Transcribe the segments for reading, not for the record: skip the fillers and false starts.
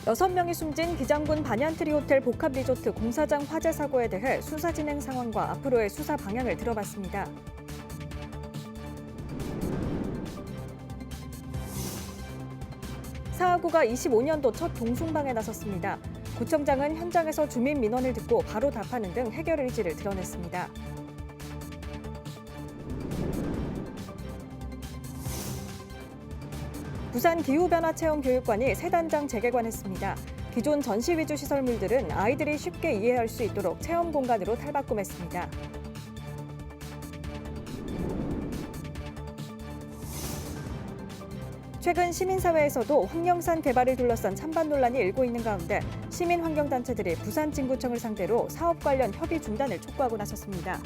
6명이 숨진 기장군 반얀트리 호텔 복합리조트 공사장 화재 사고에 대해 수사 진행 상황과 앞으로의 수사 방향을 들어봤습니다. 사하구가 25년도 첫 동순방에 나섰습니다. 구청장은 현장에서 주민 민원을 듣고 바로 답하는 등 해결 의지를 드러냈습니다. 부산 기후변화체험교육관이 새 단장 재개관했습니다. 기존 전시 위주 시설물들은 아이들이 쉽게 이해할 수 있도록 체험 공간으로 탈바꿈했습니다. 최근 시민사회에서도 황령산 개발을 둘러싼 찬반 논란이 일고 있는 가운데 시민환경단체들이 부산진구청을 상대로 사업 관련 협의 중단을 촉구하고 나섰습니다.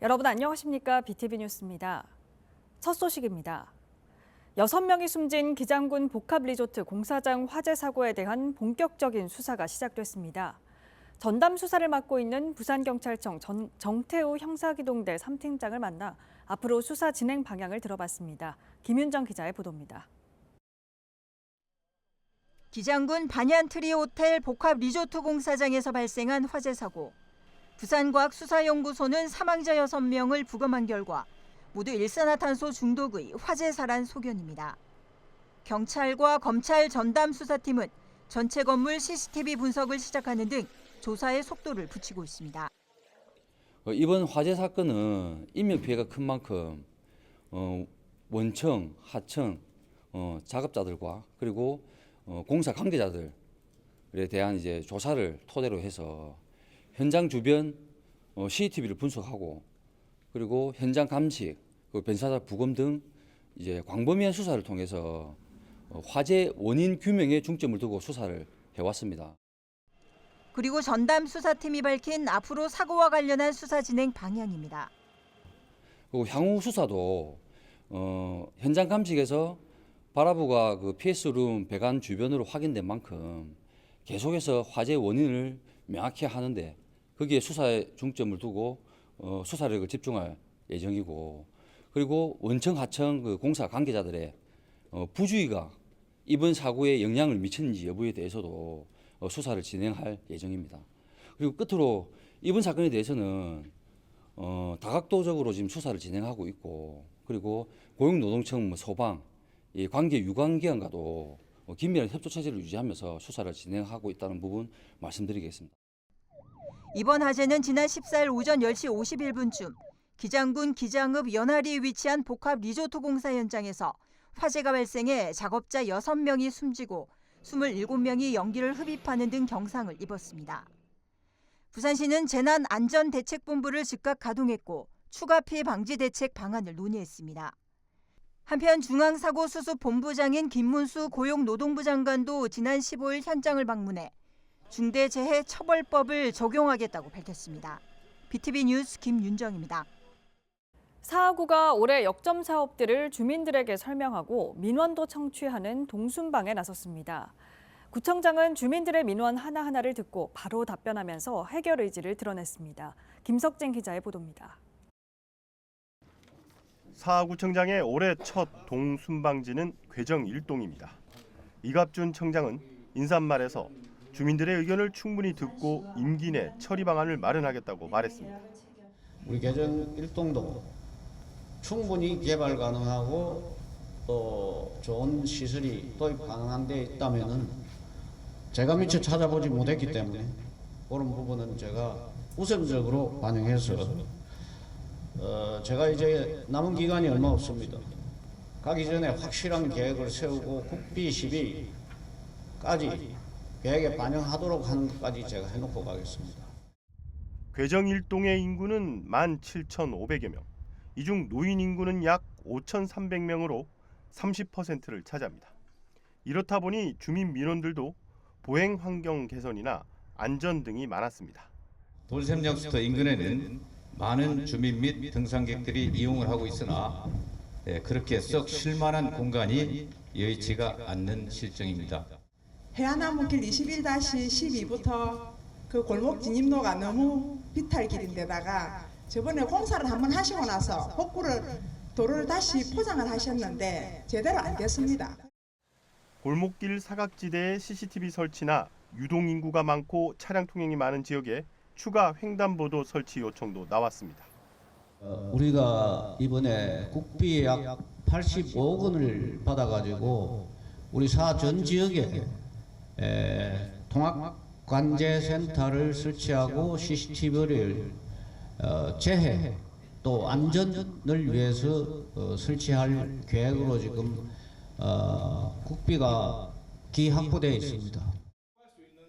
여러분 안녕하십니까? BTV 뉴스입니다. 첫 소식입니다. 6명이 숨진 기장군 복합리조트 공사장 화재 사고에 대한 본격적인 수사가 시작됐습니다. 전담 수사를 맡고 있는 부산경찰청 정태우 형사기동대 3팀장을 만나 앞으로 수사 진행 방향을 들어봤습니다. 김윤정 기자의 보도입니다. 기장군 반얀트리 호텔 복합리조트 공사장에서 발생한 화재 사고. 부산과학수사연구소는 사망자 6명을 부검한 결과 모두 일산화탄소 중독의 화재사란 소견입니다. 경찰과 검찰 전담 수사팀은 전체 건물 CCTV 분석을 시작하는 등 조사의 속도를 붙이고 있습니다. 이번 화재 사건은 인명 피해가 큰 만큼 원청, 하청 작업자들과 그리고 공사 관계자들에 대한 이제 조사를 토대로 해서 현장 주변 CCTV를 분석하고 그리고 현장 감식, 변사자 부검 등 이제 광범위한 수사를 통해서 화재 원인 규명에 중점을 두고 수사를 해왔습니다. 그리고 전담 수사팀이 밝힌 앞으로 사고와 관련한 수사 진행 방향입니다. 그리고 향후 수사도 현장 감식에서 바라부가 그 PS룸 배관 주변으로 확인된 만큼 계속해서 화재 원인을 명확히 하는데 거기에 수사에 중점을 두고 수사력을 집중할 예정이고 그리고 원청 하청 그 공사 관계자들의 부주의가 이번 사고에 영향을 미치는지 여부에 대해서도 수사를 진행할 예정입니다. 그리고 끝으로 이번 사건에 대해서는 다각도적으로 지금 수사를 진행하고 있고 그리고 고용노동청, 소방, 이 관계 유관기관과도 긴밀한 협조 체제를 유지하면서 수사를 진행하고 있다는 부분 말씀드리겠습니다. 이번 화재는 지난 14일 오전 10시 51분쯤 기장군 기장읍 연화리에 위치한 복합 리조트 공사 현장에서 화재가 발생해 작업자 6명이 숨지고 27명이 연기를 흡입하는 등 경상을 입었습니다. 부산시는 재난안전대책본부를 즉각 가동했고 추가 피해 방지 대책 방안을 논의했습니다. 한편 중앙사고수습본부장인 김문수 고용노동부 장관도 지난 15일 현장을 방문해 중대재해처벌법을 적용하겠다고 밝혔습니다. BTV 뉴스 김윤정입니다. 사하구가 올해 역점 사업들을 주민들에게 설명하고 민원도 청취하는 동순방에 나섰습니다. 구청장은 주민들의 민원 하나하나를 듣고 바로 답변하면서 해결 의지를 드러냈습니다. 김석진 기자의 보도입니다. 사하구청장의 올해 첫 동순방지는 괴정 1동입니다. 이갑준 청장은 인사말에서 주민들의 의견을 충분히 듣고 임기 내 처리 방안을 마련하겠다고 말했습니다. 우리 괴정 1동도 충분히 개발 가능하고 또 좋은 시설이 도입 가능한 데 있다면은 제가 미처 찾아보지 못했기 때문에 그런 부분은 제가 우선적으로 반영해서 제가 이제 남은 기간이 얼마 없습니다. 가기 전에 확실한 계획을 세우고 국비 시비까지 계획에 반영하도록 하는 것까지 제가 해놓고 가겠습니다. 괴정 1동의 인구는 17,500여 명. 이 중 노인 인구는 약 5,300명으로 30%를 차지합니다. 이렇다 보니 주민 민원들도 보행 환경 개선이나 안전 등이 많았습니다. 돌샘역수터 인근에는 많은 주민 및 등산객들이 이용을 하고 있으나 그렇게 썩 쉴만한 공간이 여의치가 않는 실정입니다. 해안나무길 21-12부터 그 골목 진입로가 너무 비탈길인데다가 저번에 공사를 한번 하시고 나서 복구를 도로를 다시 포장을 하셨는데 제대로 안 됐습니다. 골목길 사각지대에 CCTV 설치나 유동 인구가 많고 차량 통행이 많은 지역에 추가 횡단보도 설치 요청도 나왔습니다. 우리가 이번에 국비 약 85억 원을 받아가지고 우리 사 전 지역에 통합관제센터를 설치하고 CCTV를 재해 또 안전을 위해서 설치할 계획으로 지금 국비가 기확보되어 있습니다.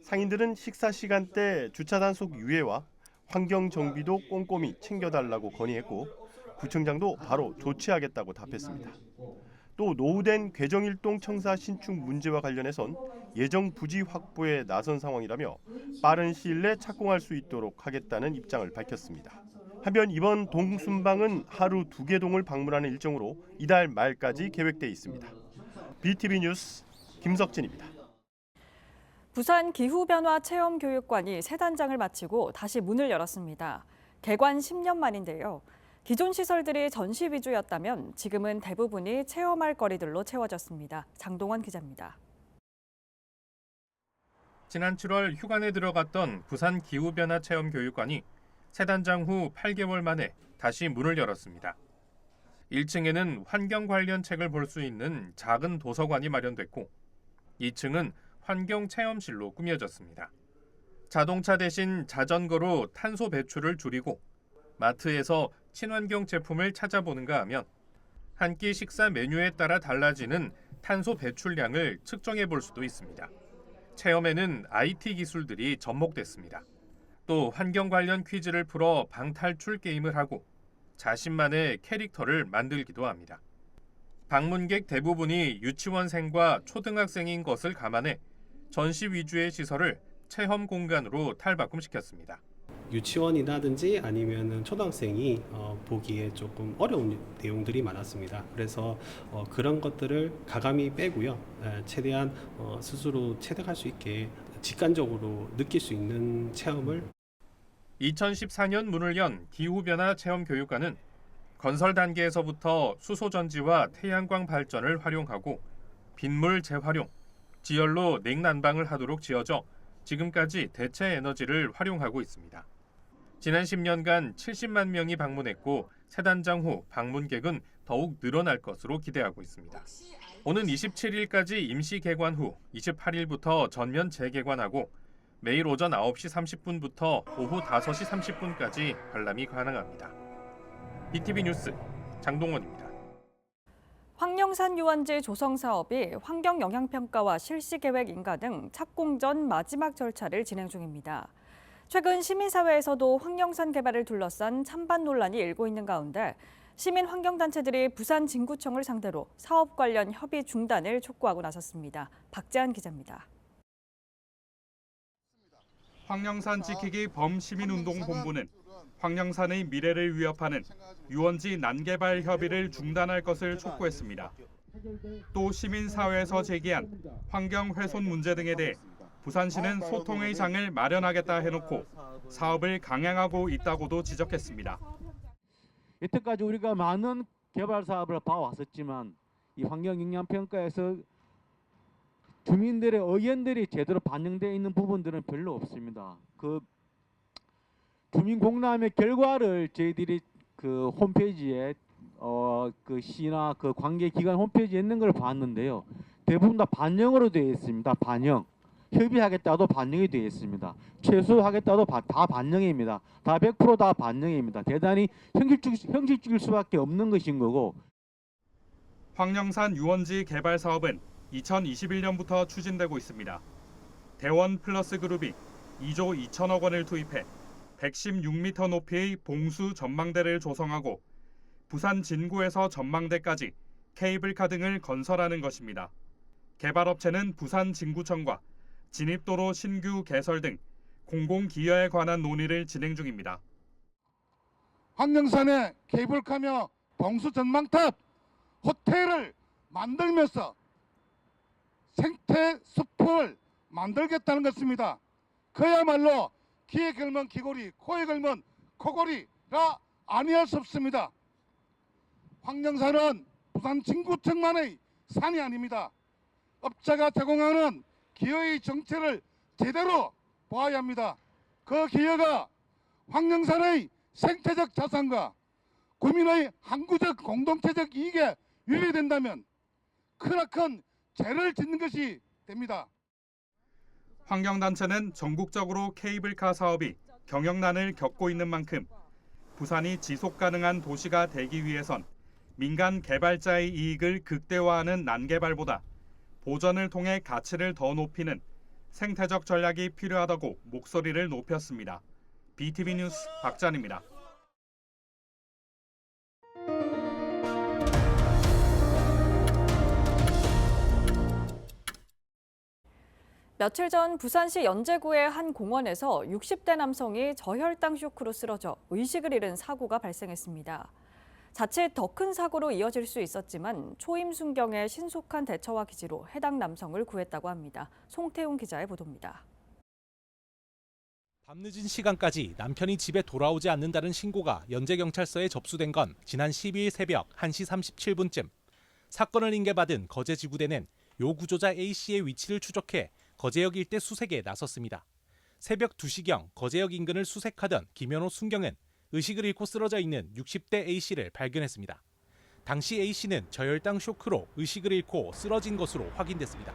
상인들은 식사 시간대 주차 단속 유예와 환경 정비도 꼼꼼히 챙겨달라고 건의했고 구청장도 바로 조치하겠다고 답했습니다. 또 노후된 괴정일동 청사 신축 문제와 관련해선 예정 부지 확보에 나선 상황이라며 빠른 시일 내에 착공할 수 있도록 하겠다는 입장을 밝혔습니다. 한편 이번 동순방은 하루 2개 동을 방문하는 일정으로 이달 말까지 계획돼 있습니다. BTV 뉴스 김석진입니다. 부산 기후변화체험교육관이 새 단장을 마치고 다시 문을 열었습니다. 개관 10년 만인데요. 기존 시설들이 전시 위주였다면 지금은 대부분이 체험할 거리들로 채워졌습니다. 장동원 기자입니다. 지난 7월 휴관에 들어갔던 부산 기후변화체험교육관이 새 단장 후 8개월 만에 다시 문을 열었습니다. 1층에는 환경 관련 책을 볼 수 있는 작은 도서관이 마련됐고 2층은 환경 체험실로 꾸며졌습니다. 자동차 대신 자전거로 탄소 배출을 줄이고 마트에서 친환경 제품을 찾아보는가 하면 한 끼 식사 메뉴에 따라 달라지는 탄소 배출량을 측정해 볼 수도 있습니다. 체험에는 IT 기술들이 접목됐습니다. 또 환경 관련 퀴즈를 풀어 방탈출 게임을 하고 자신만의 캐릭터를 만들기도 합니다. 방문객 대부분이 유치원생과 초등학생인 것을 감안해 전시 위주의 시설을 체험 공간으로 탈바꿈시켰습니다. 유치원이라든지 아니면은 초등학생이 보기에 조금 어려운 내용들이 많았습니다. 그래서 그런 것들을 가감히 빼고요. 최대한 스스로 체득할 수 있게 직관적으로 느낄 수 있는 체험을 2014년 문을 연 기후변화 체험교육관은 건설 단계에서부터 수소전지와 태양광 발전을 활용하고 빗물 재활용, 지열로 냉난방을 하도록 지어져 지금까지 대체 에너지를 활용하고 있습니다. 지난 10년간 70만 명이 방문했고 새 단장 후 방문객은 더욱 늘어날 것으로 기대하고 있습니다. 오는 27일까지 임시 개관 후 28일부터 전면 재개관하고 매일 오전 9시 30분부터 오후 5시 30분까지 관람이 가능합니다. BTV 뉴스 장동원입니다. 황령산 유원지 조성 사업이 환경 영향평가와 실시 계획 인가 등 착공 전 마지막 절차를 진행 중입니다. 최근 시민사회에서도 황령산 개발을 둘러싼 찬반 논란이 일고 있는 가운데 시민 환경단체들이 부산 진구청을 상대로 사업 관련 협의 중단을 촉구하고 나섰습니다. 박재한 기자입니다. 황령산 지키기 범시민운동본부는 황령산의 미래를 위협하는 유원지 난개발 협의를 중단할 것을 촉구했습니다. 또 시민사회에서 제기한 환경 훼손 문제 등에 대해 부산시는 소통의 장을 마련하겠다 해놓고 사업을 강행하고 있다고도 지적했습니다. 여태까지 우리가 많은 개발 사업을 봐왔었지만 이 환경영향평가에서 주민들의 의견들이 제대로 반영되어 있는 부분들은 별로 없습니다. 그 주민공람의 결과를 저희들이 그 홈페이지에 그 시나 그 관계기관 홈페이지에 있는 걸 봤는데요. 대부분 다 반영으로 되어 있습니다. 반영. 협의하겠다도 반영이 되어 있습니다. 최소하겠다도 다 반영입니다. 다 100% 다 반영입니다. 대단히 형식적일 수밖에 없는 것인 거고. 황령산 유원지 개발 사업은 2021년부터 추진되고 있습니다. 대원 플러스 그룹이 2조 2천억 원을 투입해 116m 높이의 봉수 전망대를 조성하고 부산 진구에서 전망대까지 케이블카 등을 건설하는 것입니다. 개발업체는 부산 진구청과 진입도로 신규 개설 등 공공기여에 관한 논의를 진행 중입니다. 황령산에 케이블카며 봉수 전망탑, 호텔을 만들면서 생태 숲을 만들겠다는 것입니다. 그야말로 귀에 걸면 귀걸이, 코에 걸면 코걸이라 아니할 수 없습니다. 황령산은 부산 진구청만의 산이 아닙니다. 업자가 제공하는 기여의 정체를 제대로 보아야 합니다. 그 기여가 황령산의 생태적 자산과 구민의 항구적 공동체적 이익에 유리된다면 크나큰 죄를 짓는 것이 됩니다. 환경단체는 전국적으로 케이블카 사업이 경영난을 겪고 있는 만큼 부산이 지속가능한 도시가 되기 위해선 민간 개발자의 이익을 극대화하는 난개발보다 보전을 통해 가치를 더 높이는 생태적 전략이 필요하다고 목소리를 높였습니다. BTV 뉴스 박찬입니다. 며칠 전 부산시 연제구의 한 공원에서 60대 남성이 저혈당 쇼크로 쓰러져 의식을 잃은 사고가 발생했습니다. 자칫 더 큰 사고로 이어질 수 있었지만 초임 순경의 신속한 대처와 기지로 해당 남성을 구했다고 합니다. 송태웅 기자의 보도입니다. 밤늦은 시간까지 남편이 집에 돌아오지 않는다는 신고가 연제경찰서에 접수된 건 지난 12일 새벽 1시 37분쯤. 사건을 인계받은 거제지구대는 요 구조자 A씨의 위치를 추적해 거제역 일대 수색에 나섰습니다. 새벽 2시경 거제역 인근을 수색하던 김현호 순경은 의식을 잃고 쓰러져 있는 60대 A씨를 발견했습니다. 당시 A씨는 저혈당 쇼크로 의식을 잃고 쓰러진 것으로 확인됐습니다.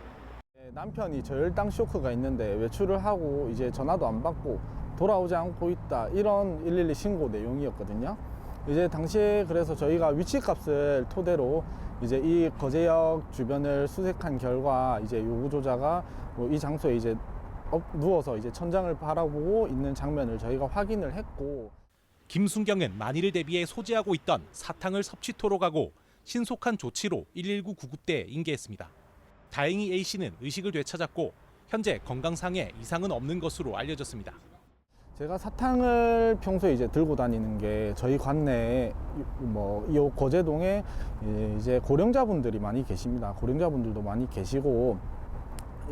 남편이 저혈당 쇼크가 있는데 외출을 하고 이제 전화도 안 받고 돌아오지 않고 있다, 이런 112 신고 내용이었거든요. 이제 당시에 그래서 저희가 위치값을 토대로 이제 이 거제역 주변을 수색한 결과 이제 요구조자가 이 장소에 이제 누워서 이제 천장을 바라보고 있는 장면을 저희가 확인을 했고, 김순경은 만일을 대비해 소지하고 있던 사탕을 섭취토록 하고 신속한 조치로 119 구급대에 인계했습니다. 다행히 A씨는 의식을 되찾았고 현재 건강상에 이상은 없는 것으로 알려졌습니다. 제가 사탕을 평소에 이제 들고 다니는 게 저희 관내에 이 거제동에 이제 고령자분들이 많이 계십니다. 고령자분들도 많이 계시고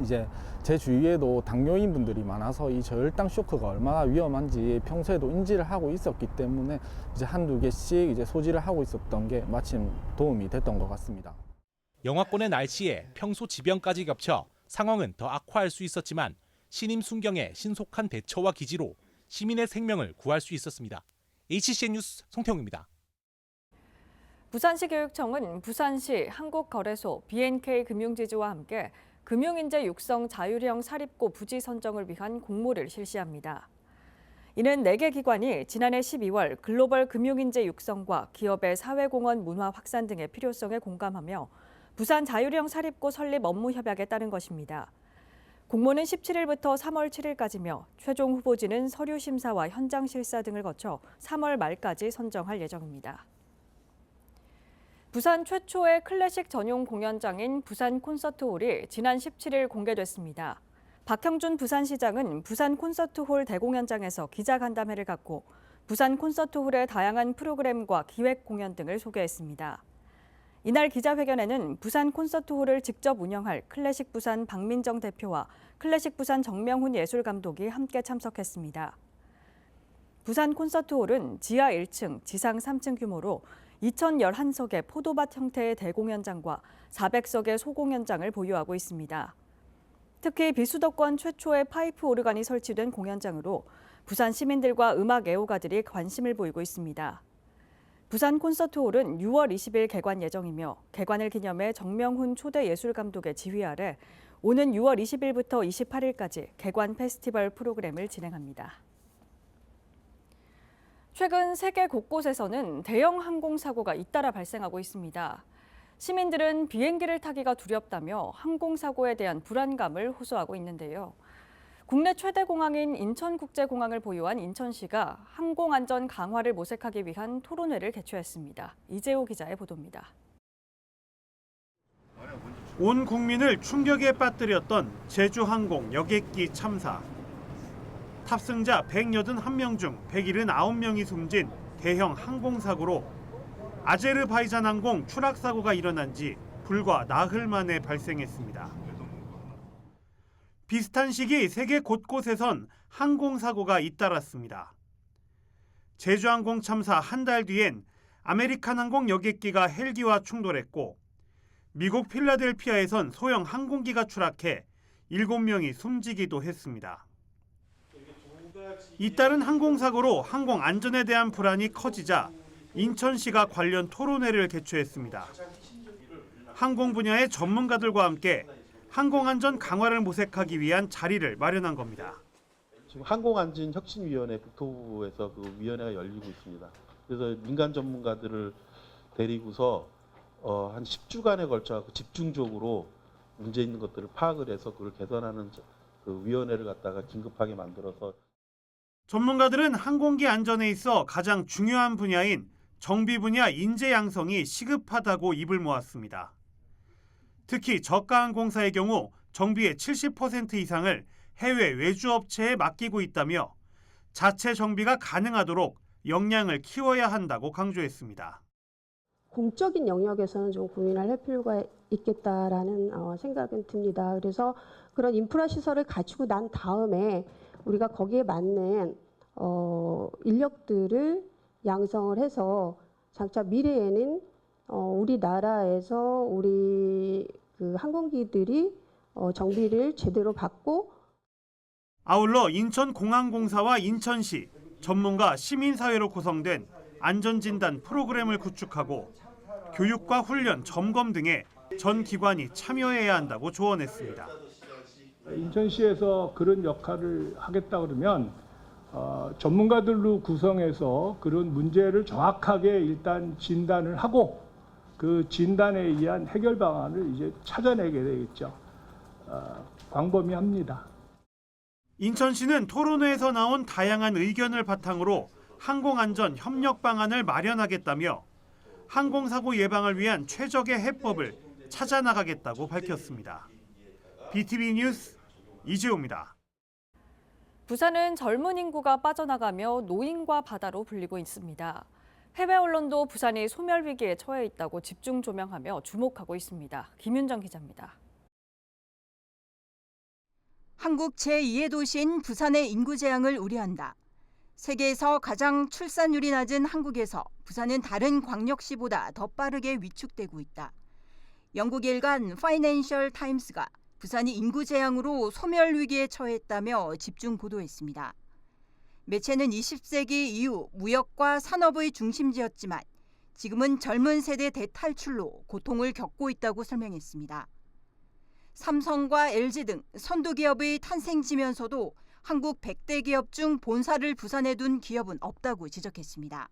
이제 제 주위에도 당뇨인 분들이 많아서 이 저혈당 쇼크가 얼마나 위험한지 평소에도 인지를 하고 있었기 때문에 이제 한두 개씩 이제 소지를 하고 있었던 게 마침 도움이 됐던 것 같습니다. 영하권의 날씨에 평소 지병까지 겹쳐 상황은 더 악화할 수 있었지만 신임 순경의 신속한 대처와 기지로 시민의 생명을 구할 수 있었습니다. HCN 뉴스 송태웅입니다. 부산시 교육청은 부산시 한국거래소 BNK 금융지주와 함께 금융인재 육성 자율형 사립고 부지 선정을 위한 공모를 실시합니다. 이는 4개 기관이 지난해 12월 글로벌 금융인재 육성과 기업의 사회공헌 문화 확산 등의 필요성에 공감하며 부산 자율형 사립고 설립 업무 협약에 따른 것입니다. 공모는 17일부터 3월 7일까지며 최종 후보지는 서류 심사와 현장 실사 등을 거쳐 3월 말까지 선정할 예정입니다. 부산 최초의 클래식 전용 공연장인 부산 콘서트홀이 지난 17일 공개됐습니다. 박형준 부산시장은 부산 콘서트홀 대공연장에서 기자간담회를 갖고 부산 콘서트홀의 다양한 프로그램과 기획 공연 등을 소개했습니다. 이날 기자회견에는 부산 콘서트홀을 직접 운영할 클래식 부산 박민정 대표와 클래식 부산 정명훈 예술감독이 함께 참석했습니다. 부산 콘서트홀은 지하 1층, 지상 3층 규모로 2,011석의 포도밭 형태의 대공연장과 400석의 소공연장을 보유하고 있습니다. 특히 비수도권 최초의 파이프 오르간이 설치된 공연장으로 부산 시민들과 음악 애호가들이 관심을 보이고 있습니다. 부산 콘서트홀은 6월 20일 개관 예정이며 개관을 기념해 정명훈 초대 예술감독의 지휘 아래 오는 6월 20일부터 28일까지 개관 페스티벌 프로그램을 진행합니다. 최근 세계 곳곳에서는 대형 항공사고가 잇따라 발생하고 있습니다. 시민들은 비행기를 타기가 두렵다며 항공사고에 대한 불안감을 호소하고 있는데요. 국내 최대 공항인 인천국제공항을 보유한 인천시가 항공안전 강화를 모색하기 위한 토론회를 개최했습니다. 이재호 기자의 보도입니다. 온 국민을 충격에 빠뜨렸던 제주항공 여객기 참사. 탑승자 181명 중 179명이 숨진 대형 항공사고로 아제르바이잔 항공 추락사고가 일어난 지 불과 나흘 만에 발생했습니다. 비슷한 시기 세계 곳곳에선 항공사고가 잇따랐습니다. 제주항공 참사 한 달 뒤엔 아메리칸 항공 여객기가 헬기와 충돌했고 미국 필라델피아에선 소형 항공기가 추락해 7명이 숨지기도 했습니다. 잇따른 항공사고로 항공 안전에 대한 불안이 커지자 인천시가 관련 토론회를 개최했습니다. 항공 분야의 전문가들과 함께 항공안전 강화를 모색하기 위한 자리를 마련한 겁니다. 지금 항공안전혁신위원회 국토부에서 그 위원회가 열리고 있습니다. 그래서 민간 전문가들을 데리고서 한 10주간에 걸쳐 집중적으로 문제 있는 것들을 파악을 해서 그걸 개선하는 그 위원회를 갖다가 긴급하게 만들어서 전문가들은 항공기 안전에 있어 가장 중요한 분야인 정비 분야 인재 양성이 시급하다고 입을 모았습니다. 특히 저가항공사의 경우 정비의 70% 이상을 해외 외주업체에 맡기고 있다며 자체 정비가 가능하도록 역량을 키워야 한다고 강조했습니다. 공적인 영역에서는 좀 고민을 할 필요가 있겠다라는 생각은 듭니다. 그래서 그런 인프라 시설을 갖추고 난 다음에 우리가 거기에 맞는 인력들을 양성을 해서 장차 미래에는 우리나라에서 우리 그 항공기들이 정비를 제대로 받고 아울러 인천공항공사와 인천시, 전문가 시민사회로 구성된 안전진단 프로그램을 구축하고 교육과 훈련, 점검 등에 전 기관이 참여해야 한다고 조언했습니다. 인천시에서 그런 역할을 하겠다 그러면 전문가들로 구성해서 그런 문제를 정확하게 일단 진단을 하고 그 진단에 의한 해결 방안을 이제 찾아내게 되겠죠. 광범위합니다. 인천시는 토론회에서 나온 다양한 의견을 바탕으로 항공안전 협력 방안을 마련하겠다며 항공사고 예방을 위한 최적의 해법을 찾아 나가겠다고 밝혔습니다. BTV 뉴스 이재호입니다. 부산은 젊은 인구가 빠져나가며 노인과 바다로 불리고 있습니다. 해외 언론도 부산이 소멸 위기에 처해 있다고 집중 조명하며 주목하고 있습니다. 김윤정 기자입니다. 한국 제2의 도시인 부산의 인구 재앙을 우려한다. 세계에서 가장 출산율이 낮은 한국에서 부산은 다른 광역시보다 더 빠르게 위축되고 있다. 영국 일간 파이낸셜 타임스가 부산이 인구 재앙으로 소멸 위기에 처했다며 집중 보도했습니다. 매체는 20세기 이후 무역과 산업의 중심지였지만 지금은 젊은 세대 대탈출로 고통을 겪고 있다고 설명했습니다. 삼성과 LG 등 선두기업의 탄생지면서도 한국 100대 기업 중 본사를 부산에 둔 기업은 없다고 지적했습니다.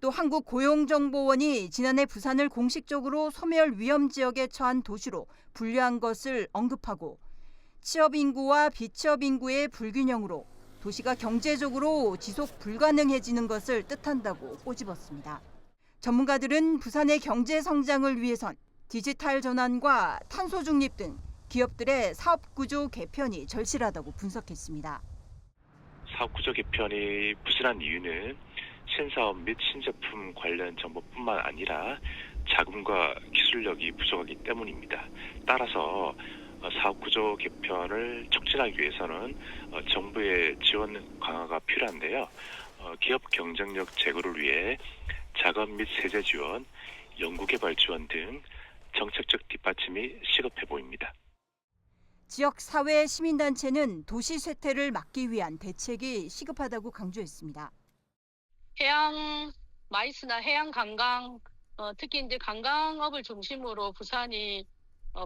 또 한국고용정보원이 지난해 부산을 공식적으로 소멸 위험 지역에 처한 도시로 분류한 것을 언급하고 취업 인구와 비취업 인구의 불균형으로 도시가 경제적으로 지속 불가능해지는 것을 뜻한다고 꼬집었습니다. 전문가들은 부산의 경제 성장을 위해선 디지털 전환과 탄소 중립 등 기업들의 사업 구조 개편이 절실하다고 분석했습니다. 사업 구조 개편이 부실한 이유는 신사업 및 신제품 관련 정보뿐만 아니라 자금과 기술력이 부족하기 때문입니다. 따라서 사업 구조 개편을 촉진하기 위해서는 정부의 지원 강화가 필요한데요. 기업 경쟁력 제고를 위해 자금 및 세제 지원, 연구개발 지원 등 정책적 뒷받침이 시급해 보입니다. 지역 사회 시민단체는 도시 쇠퇴를 막기 위한 대책이 시급하다고 강조했습니다. 해양 마이스나 해양 관광, 특히 이제 관광업을 중심으로 부산이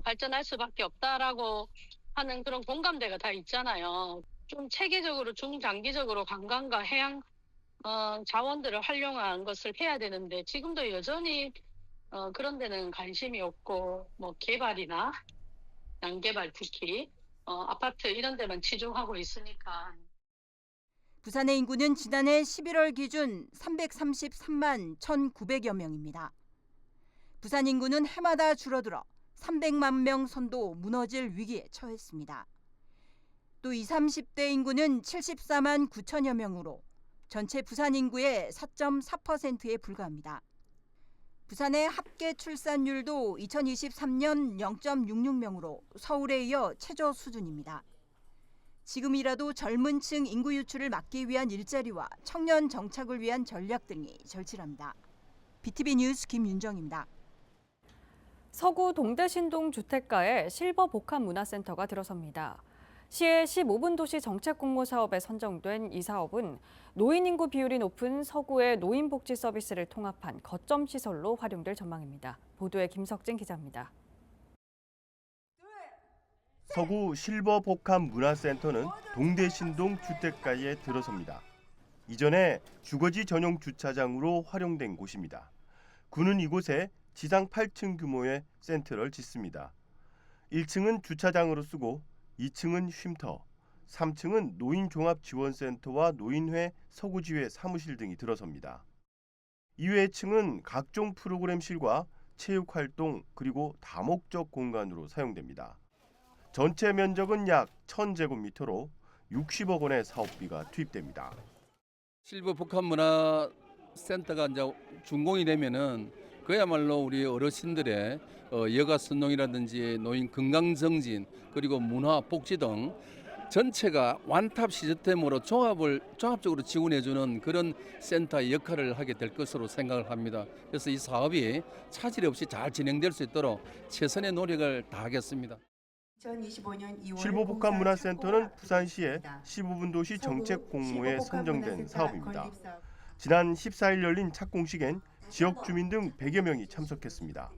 발전할 수밖에 없다라고 하는 그런 공감대가 다 있잖아요. 좀 체계적으로 중장기적으로 관광과 해양 자원들을 활용한 것을 해야 되는데 지금도 여전히 그런 데는 관심이 없고 뭐 개발이나 양개발 특히 아파트 이런 데만 치중하고 있으니까. 부산의 인구는 지난해 11월 기준 333만 1,900여 명입니다. 부산 인구는 해마다 줄어들어 300만 명 선도 무너질 위기에 처했습니다. 또 20, 30대 인구는 74만 9천여 명으로 전체 부산 인구의 4.4%에 불과합니다. 부산의 합계 출산율도 2023년 0.66명으로 서울에 이어 최저 수준입니다. 지금이라도 젊은 층 인구 유출을 막기 위한 일자리와 청년 정착을 위한 전략 등이 절실합니다. BTV 뉴스 김윤정입니다. 서구 동대신동 주택가에 실버 복합 문화센터가 들어섭니다. 시의 15분 도시 정책 공모 사업에 선정된 이 사업은 노인 인구 비율이 높은 서구의 노인복지 서비스를 통합한 거점 시설로 활용될 전망입니다. 보도에 김석진 기자입니다. 서구 실버 복합 문화센터는 동대신동 주택가에 들어섭니다. 이전에 주거지 전용 주차장으로 활용된 곳입니다. 구는 이곳에 지상 8층 규모의 센터를 짓습니다. 1층은 주차장으로 쓰고 2층은 쉼터, 3층은 노인종합지원센터와 노인회 서구지회 사무실 등이 들어섭니다. 이외의 층은 각종 프로그램실과 체육활동 그리고 다목적 공간으로 사용됩니다. 전체 면적은 약 1000제곱미터로 60억 원의 사업비가 투입됩니다. 실버 복합 문화 센터가 이제 준공이 되면은 그야말로 우리 어르신들의 여가 선농이라든지 노인 건강 정진 그리고 문화 복지 등 전체가 완탑 시스템으로 종합적으로 지원해주는 그런 센터의 역할을 하게 될 것으로 생각을 합니다. 그래서 이 사업이 차질 없이 잘 진행될 수 있도록 최선의 노력을 다하겠습니다. 실버 복합 문화센터는 부산시의 15분 도시 정책 공모에 선정된 사업입니다. 지난 14일 열린 착공식엔 지역 주민 등 100여 명이 참석했습니다.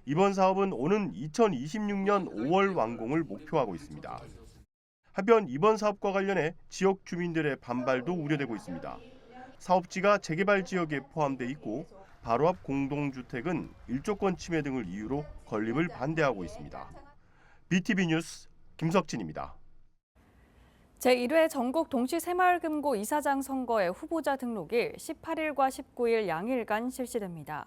이번 사업은 오는 2026년 5월 완공을 목표하고 있습니다. 한편 이번 사업과 관련해 지역 주민들의 반발도 우려되고 있습니다. 사업지가 재개발 지역에 포함돼 있고 바로 앞 공동주택은 일조권 침해 등을 이유로 건립을 반대하고 있습니다. BTV 뉴스 김석진입니다. 제1회 전국 동시 새마을금고 이사장 선거의 후보자 등록이 18일과 19일 양일간 실시됩니다.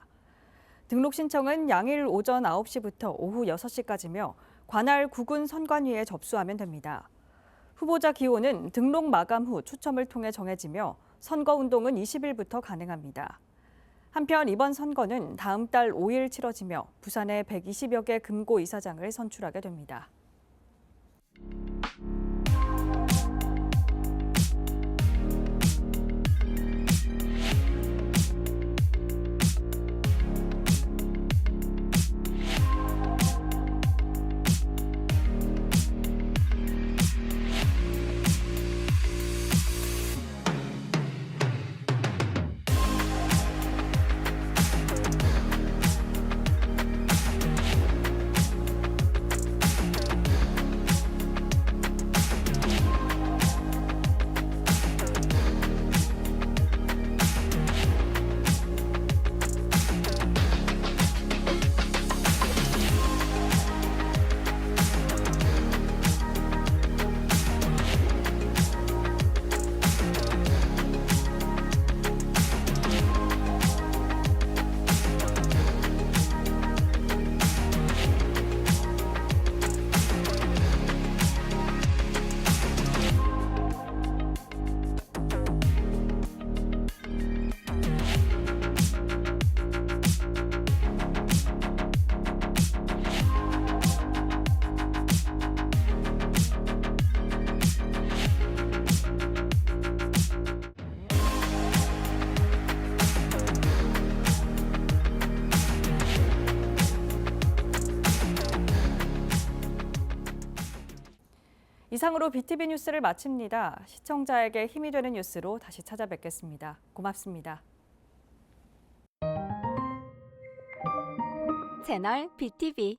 등록 신청은 양일 오전 9시부터 오후 6시까지며 관할 구군 선관위에 접수하면 됩니다. 후보자 기호는 등록 마감 후 추첨을 통해 정해지며 선거운동은 20일부터 가능합니다. 한편 이번 선거는 다음 달 5일 치러지며 부산에 120여 개 금고 이사장을 선출하게 됩니다. 이상으로 BTV 뉴스를 마칩니다. 시청자에게 힘이 되는 뉴스로 다시 찾아뵙겠습니다. 고맙습니다. 채널 BTV